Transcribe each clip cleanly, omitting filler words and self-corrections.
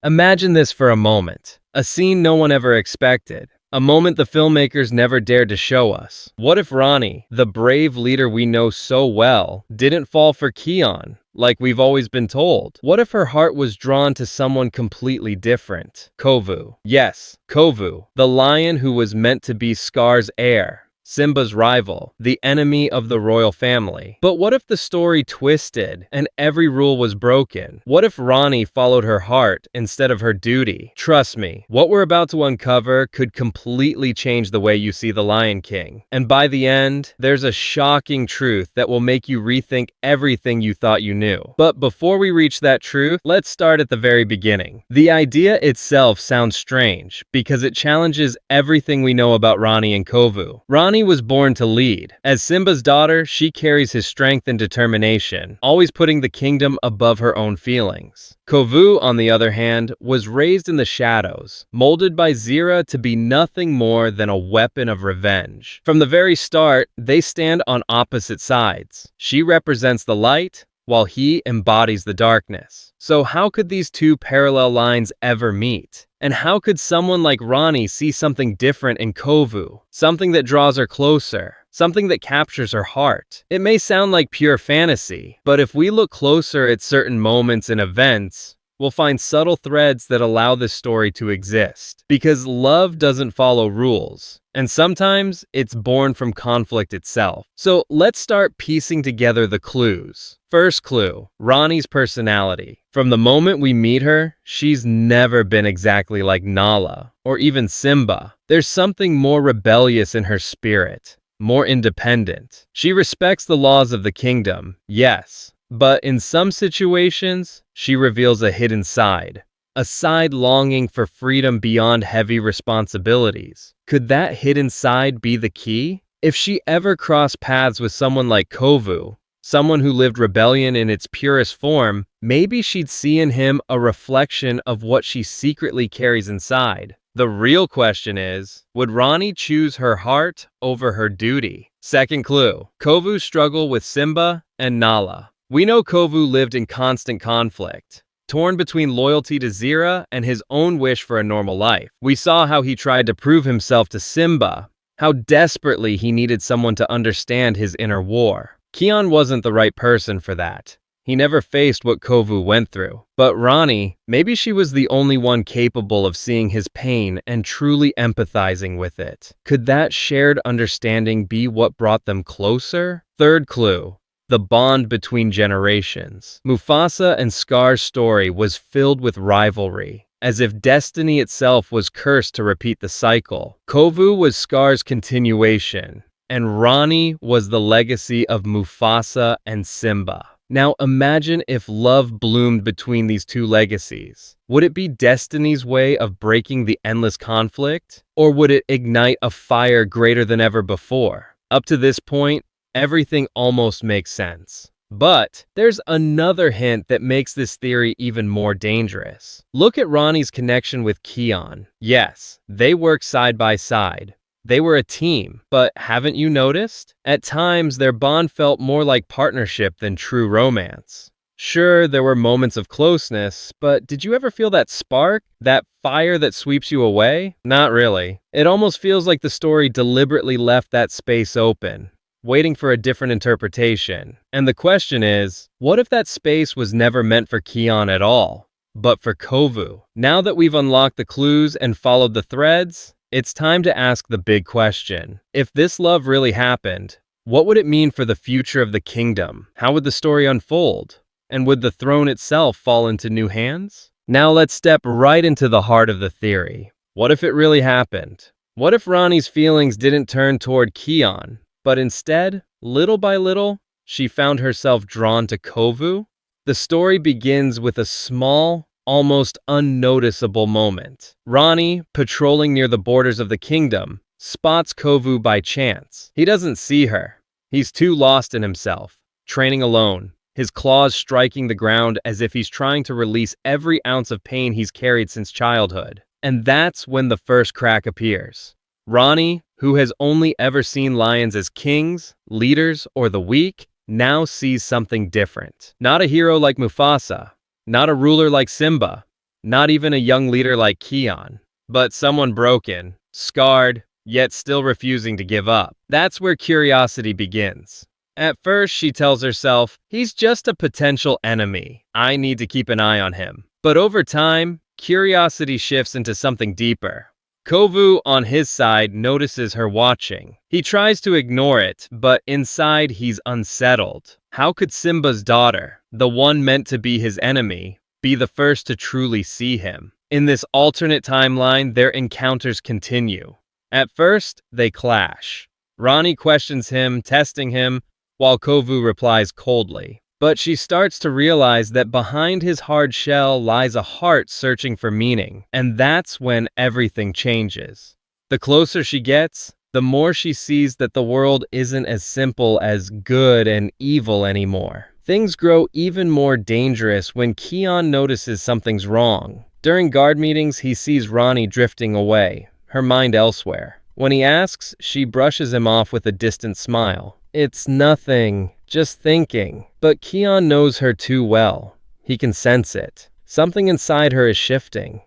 Imagine this for a moment. A scene no one ever expected. A moment the filmmakers never dared to show us. What if Rani, the brave leader we know so well, didn't fall for Kion, like we've always been told? What if her heart was drawn to someone completely different? Kovu. Yes, Kovu, the lion who was meant to be Scar's heir. Simba's rival, the enemy of the royal family. But what if the story twisted and every rule was broken? What if Rani followed her heart instead of her duty? Trust me, what we're about to uncover could completely change the way you see the Lion King. And by the end, there's a shocking truth that will make you rethink everything you thought you knew. But before we reach that truth, let's start at the very beginning. The idea itself sounds strange because it challenges everything we know about Rani and Kovu. Rani was born to lead. As Simba's daughter, she carries his strength and determination, always putting the kingdom above her own feelings. Kovu, on the other hand, was raised in the shadows, molded by Zira to be nothing more than a weapon of revenge. From the very start, they stand on opposite sides. She represents the light, while he embodies the darkness. So how could these two parallel lines ever meet? And how could someone like Rani see something different in Kovu? Something that draws her closer, something that captures her heart. It may sound like pure fantasy, but if we look closer at certain moments and events, we'll find subtle threads that allow this story to exist. Because love doesn't follow rules, and sometimes it's born from conflict itself. So let's start piecing together the clues. First clue, Rani's personality. From the moment we meet her, she's never been exactly like Nala, or even Simba. There's something more rebellious in her spirit, more independent. She respects the laws of the kingdom, yes, but in some situations, she reveals a hidden side. A side longing for freedom beyond heavy responsibilities. Could that hidden side be the key? If she ever crossed paths with someone like Kovu, someone who lived rebellion in its purest form, maybe she'd see in him a reflection of what she secretly carries inside. The real question is, would Rani choose her heart over her duty? Second clue, Kovu's struggle with Simba and Nala. We know Kovu lived in constant conflict, torn between loyalty to Zira and his own wish for a normal life. We saw how he tried to prove himself to Simba, how desperately he needed someone to understand his inner war. Kion wasn't the right person for that. He never faced what Kovu went through. But Rani, maybe she was the only one capable of seeing his pain and truly empathizing with it. Could that shared understanding be what brought them closer? Third clue, the bond between generations. Mufasa and Scar's story was filled with rivalry, as if destiny itself was cursed to repeat the cycle. Kovu was Scar's continuation, and Rani was the legacy of Mufasa and Simba. Now imagine if love bloomed between these two legacies. Would it be destiny's way of breaking the endless conflict? Or would it ignite a fire greater than ever before? Up to this point, everything almost makes sense. But there's another hint that makes this theory even more dangerous. Look at Rani's connection with Kion. Yes, they work side by side. They were a team, but haven't you noticed? At times, their bond felt more like partnership than true romance. Sure, there were moments of closeness, but did you ever feel that spark? That fire that sweeps you away? Not really. It almost feels like the story deliberately left that space open, waiting for a different interpretation. And the question is, what if that space was never meant for Kion at all, but for Kovu? Now that we've unlocked the clues and followed the threads, it's time to ask the big question. If this love really happened, what would it mean for the future of the kingdom? How would the story unfold? And would the throne itself fall into new hands? Now let's step right into the heart of the theory. What if it really happened? What if Rani's feelings didn't turn toward Kion, but instead, little by little, she found herself drawn to Kovu? The story begins with a small, almost unnoticeable moment. Rani, patrolling near the borders of the kingdom, spots Kovu by chance. He doesn't see her. He's too lost in himself, training alone, his claws striking the ground as if he's trying to release every ounce of pain he's carried since childhood. And that's when the first crack appears. Rani, who has only ever seen lions as kings, leaders, or the weak, now sees something different. Not a hero like Mufasa, not a ruler like Simba, Not even a young leader like Kion, but someone broken, scarred, yet still refusing to give up. That's where curiosity begins. At first, she tells herself, he's just a potential enemy. I need to keep an eye on him. But over time, curiosity shifts into something deeper. Kovu, on his side, notices her watching. He tries to ignore it, but inside he's unsettled. How could Simba's daughter, the one meant to be his enemy, be the first to truly see him? In this alternate timeline, their encounters continue. At first, they clash. Rani questions him, testing him, while Kovu replies coldly. But she starts to realize that behind his hard shell lies a heart searching for meaning, and that's when everything changes. The closer she gets, the more she sees that the world isn't as simple as good and evil anymore. Things grow even more dangerous when Kion notices something's wrong. During guard meetings, he sees Rani drifting away, her mind elsewhere. When he asks, she brushes him off with a distant smile. It's nothing, just thinking. But Kion knows her too well. He can sense it. Something inside her is shifting.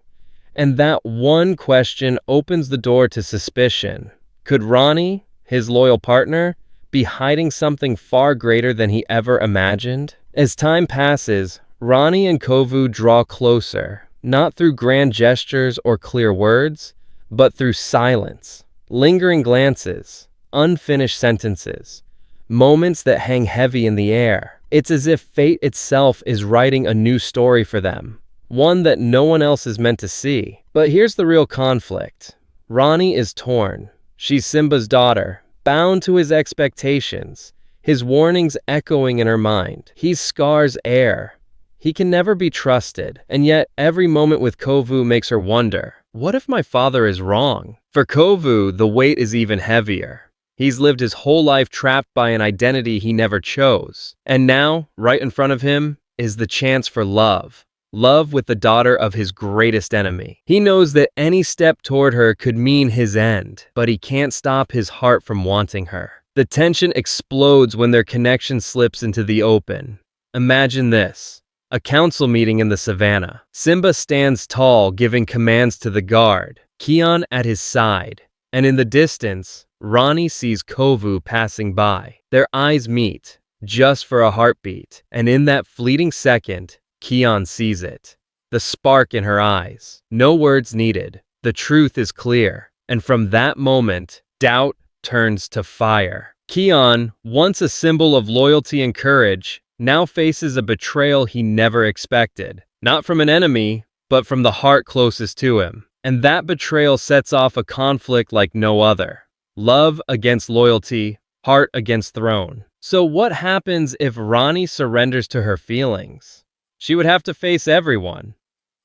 And that one question opens the door to suspicion. Could Rani, his loyal partner, be hiding something far greater than he ever imagined? As time passes, Rani and Kovu draw closer, not through grand gestures or clear words, but through silence, lingering glances, unfinished sentences, moments that hang heavy in the air. It's as if fate itself is writing a new story for them, one that no one else is meant to see. But here's the real conflict. Rani is torn. She's Simba's daughter, bound to his expectations, his warnings echoing in her mind. He's Scar's heir. He can never be trusted, and yet every moment with Kovu makes her wonder, what if my father is wrong? For Kovu, the weight is even heavier. He's lived his whole life trapped by an identity he never chose. And now, right in front of him, is the chance for love. Love with the daughter of his greatest enemy. He knows that any step toward her could mean his end, but he can't stop his heart from wanting her. The tension explodes when their connection slips into the open. Imagine this. A council meeting in the savannah. Simba stands tall, giving commands to the guard, Kion at his side. And in the distance, Rani sees Kovu passing by. Their eyes meet, just for a heartbeat. And in that fleeting second, Kion sees it. The spark in her eyes. No words needed. The truth is clear. And from that moment, doubt turns to fire. Kion, once a symbol of loyalty and courage, now faces a betrayal he never expected. Not from an enemy, but from the heart closest to him. And that betrayal sets off a conflict like no other. Love against loyalty, heart against throne. So what happens if Rani surrenders to her feelings? She would have to face everyone.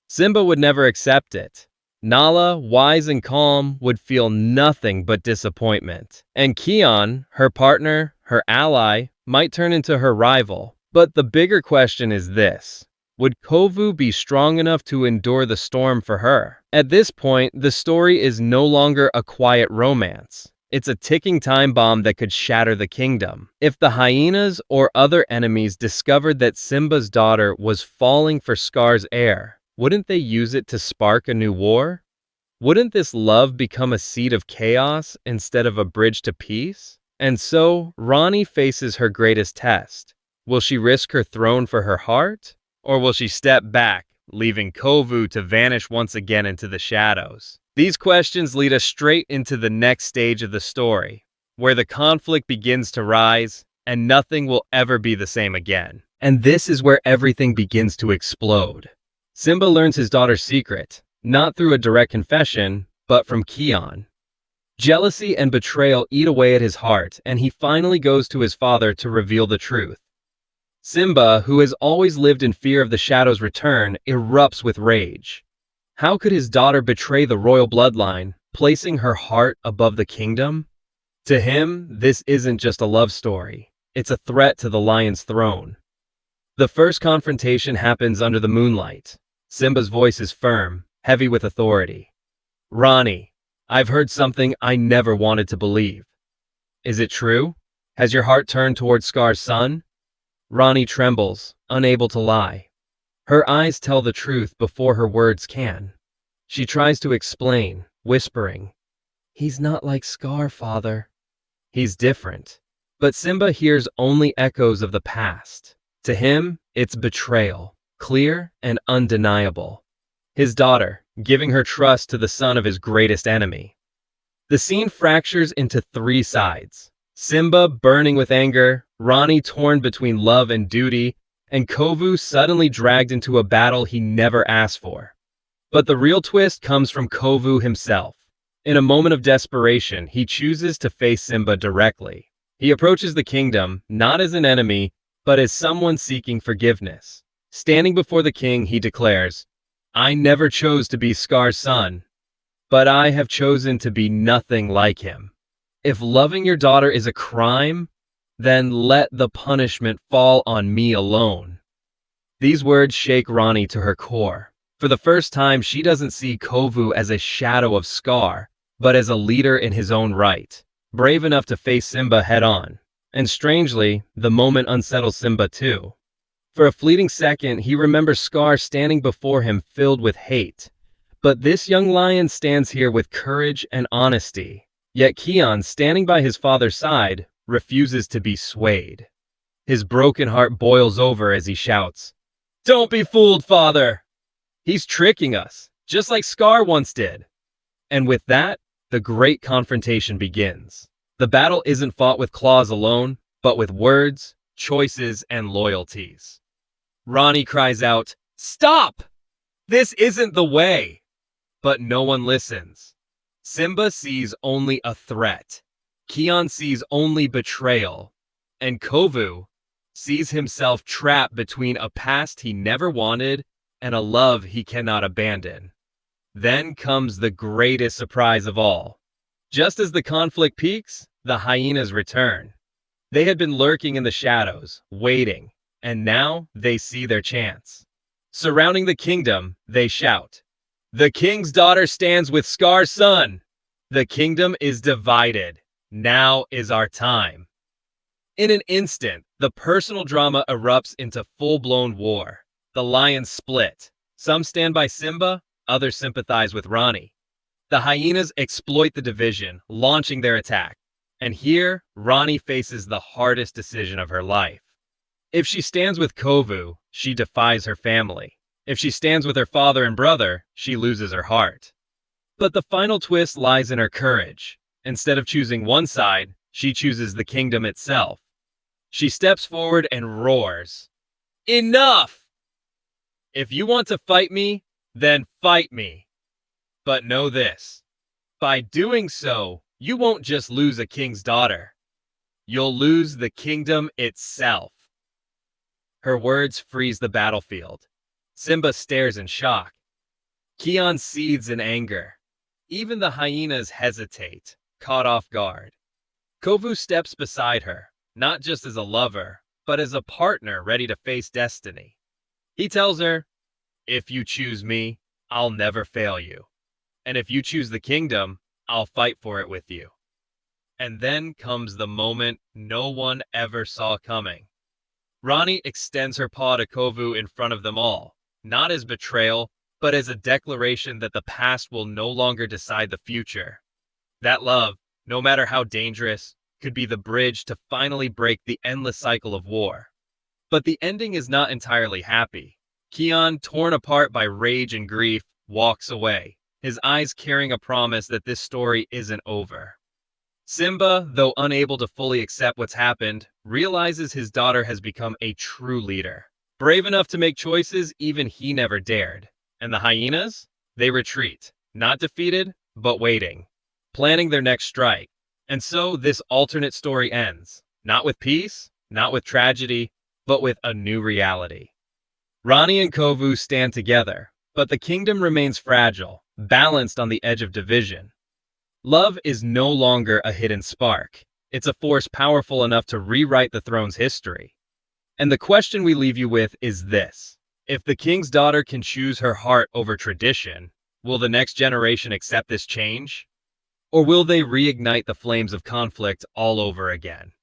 Simba would never accept it. Nala, wise and calm, would feel nothing but disappointment. And Kion, her partner, her ally, might turn into her rival. But the bigger question is this. Would Kovu be strong enough to endure the storm for her? At this point, the story is no longer a quiet romance. It's a ticking time bomb that could shatter the kingdom. If the hyenas or other enemies discovered that Simba's daughter was falling for Scar's heir, wouldn't they use it to spark a new war? Wouldn't this love become a seed of chaos instead of a bridge to peace? And so, Rani faces her greatest test. Will she risk her throne for her heart? Or will she step back, leaving Kovu to vanish once again into the shadows? These questions lead us straight into the next stage of the story, where the conflict begins to rise, and nothing will ever be the same again. And this is where everything begins to explode. Simba learns his daughter's secret, not through a direct confession, but from Kion. Jealousy and betrayal eat away at his heart, and he finally goes to his father to reveal the truth. Simba, who has always lived in fear of the Shadow's return, erupts with rage. How could his daughter betray the royal bloodline, placing her heart above the kingdom? To him, this isn't just a love story. It's a threat to the lion's throne. The first confrontation happens under the moonlight. Simba's voice is firm, heavy with authority. Rani, I've heard something I never wanted to believe. Is it true? Has your heart turned towards Scar's son? Rani trembles, unable to lie. Her eyes tell the truth before her words can. She tries to explain, whispering, "He's not like Scar, father. He's different." But Simba hears only echoes of the past. To him, it's betrayal, clear and undeniable. His daughter, giving her trust to the son of his greatest enemy. The scene fractures into three sides. Simba burning with anger, Rani torn between love and duty, and Kovu suddenly dragged into a battle he never asked for. But the real twist comes from Kovu himself. In a moment of desperation, he chooses to face Simba directly. He approaches the kingdom, not as an enemy, but as someone seeking forgiveness. Standing before the king, he declares, "I never chose to be Scar's son, but I have chosen to be nothing like him. If loving your daughter is a crime, then let the punishment fall on me alone." These words shake Rani to her core. For the first time, she doesn't see Kovu as a shadow of Scar, but as a leader in his own right, brave enough to face Simba head-on. And strangely, the moment unsettles Simba too. For a fleeting second, he remembers Scar standing before him filled with hate. But this young lion stands here with courage and honesty. Yet Kion, standing by his father's side, refuses to be swayed. His broken heart boils over as he shouts, "Don't be fooled, father! He's tricking us, just like Scar once did." And with that, the great confrontation begins. The battle isn't fought with claws alone, but with words, choices, and loyalties. Rani cries out, "Stop! This isn't the way!" But no one listens. Simba sees only a threat. Kion sees only betrayal. And Kovu sees himself trapped between a past he never wanted and a love he cannot abandon. Then comes the greatest surprise of all. Just as the conflict peaks, the hyenas return. They had been lurking in the shadows, waiting, and now they see their chance. Surrounding the kingdom, they shout, "The king's daughter stands with Scar's son! The kingdom is divided. Now is our time." In an instant, the personal drama erupts into full-blown war. The lions split. Some stand by Simba, others sympathize with Rani. The hyenas exploit the division, launching their attack. And here, Rani faces the hardest decision of her life. If she stands with Kovu, she defies her family. If she stands with her father and brother, she loses her heart. But the final twist lies in her courage. Instead of choosing one side, she chooses the kingdom itself. She steps forward and roars, "Enough! If you want to fight me, then fight me. But know this, by doing so, you won't just lose a king's daughter. You'll lose the kingdom itself." Her words freeze the battlefield. Simba stares in shock. Kion seethes in anger. Even the hyenas hesitate, caught off guard. Kovu steps beside her, not just as a lover, but as a partner ready to face destiny. He tells her, "If you choose me, I'll never fail you. And if you choose the kingdom, I'll fight for it with you." And then comes the moment no one ever saw coming. Rani extends her paw to Kovu in front of them all, not as betrayal, but as a declaration that the past will no longer decide the future. That love, no matter how dangerous, could be the bridge to finally break the endless cycle of war. But the ending is not entirely happy. Kion, torn apart by rage and grief, walks away, his eyes carrying a promise that this story isn't over. Simba, though unable to fully accept what's happened, realizes his daughter has become a true leader, brave enough to make choices even he never dared. And the hyenas? They retreat, not defeated, but waiting, planning their next strike. And so this alternate story ends, not with peace, not with tragedy, but with a new reality. Rani and Kovu stand together, but the kingdom remains fragile, balanced on the edge of division. Love is no longer a hidden spark. It's a force powerful enough to rewrite the throne's history. And the question we leave you with is this: if the king's daughter can choose her heart over tradition, will the next generation accept this change? Or will they reignite the flames of conflict all over again?